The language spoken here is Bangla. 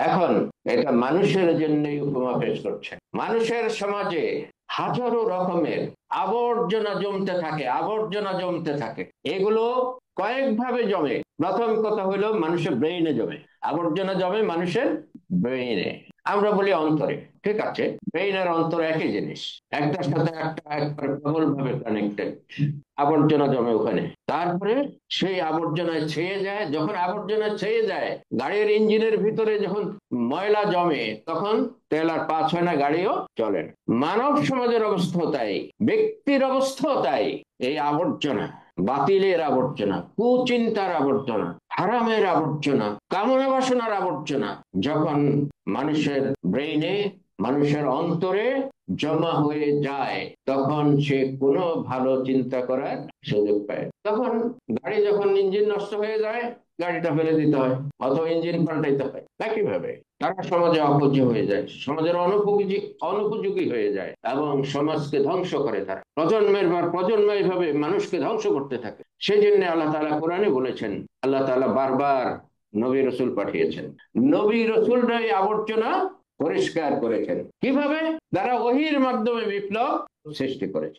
এখন এটা মানুষের জন্যই উপমা পেশ করছে। মানুষের সমাজে হাজারো রকমের আবর্জনা জমতে থাকে, আবর্জনা জমতে থাকে। এগুলো কয়েকভাবে জমে। প্রথম কথা হলো মানুষের ব্রেইনে জমে। আবর্জনা জমে মানুষের ব্রেইনে, আমরা বলি অন্তরে। ঠিক আছে, ব্রেইন আর অন্তর একই জিনিস, একটার সাথে একটা একবারে প্রবল ভাবে কানেক্টেড। আবর্জনা জমে ওখানে। তারপরে সেই আবর্জনায় ছেয়ে যায়। যখন আবর্জনা ছেয়ে যায়, গাড়ির ইঞ্জিনের ভিতরে যখন ময়লা জমে, তখন তেল আর পাস হয় না, গাড়িও চলে না। মানব সমাজের অবস্থা তাই, ব্যক্তির অবস্থা তাই। এই আবর্জনা, বাতিলের আবর্জনা, কুচিন্তার আবর্জনা, হারামের আবর্জনা, কামনা বাসনার আবর্জনা যখন মানুষের ব্রেইনে, মানুষের অন্তরে জমা হয়ে যায়, তখন সে কোনো ভালো চিন্তা করার সুযোগ পায়। তখন গাড়ি যখন ইঞ্জিন নষ্ট হয়ে যায়, গাড়িটা ফেলে দিতে হয় অথবা ইঞ্জিন পাল্টাইতে হয়। একইভাবে তারা সমাজে অপূজ্য হয়ে যায়, সমাজের অনুপযোগী অনুপযোগী হয়ে যায় এবং সমাজকে ধ্বংস করে। তারা প্রজন্মের পর প্রজন্ম এইভাবে মানুষকে ধ্বংস করতে থাকে। সেই জন্য আল্লাহ তাআলা কোরআনে বলেছেন, আল্লাহ তাআলা বারবার নবী রসুল পাঠিয়েছেন। নবী রসুলরাই আবর্জনা পরিষ্কার করেছেন। কিভাবে? তারা ওহীর মাধ্যমে বিপ্লব সৃষ্টি করেছে।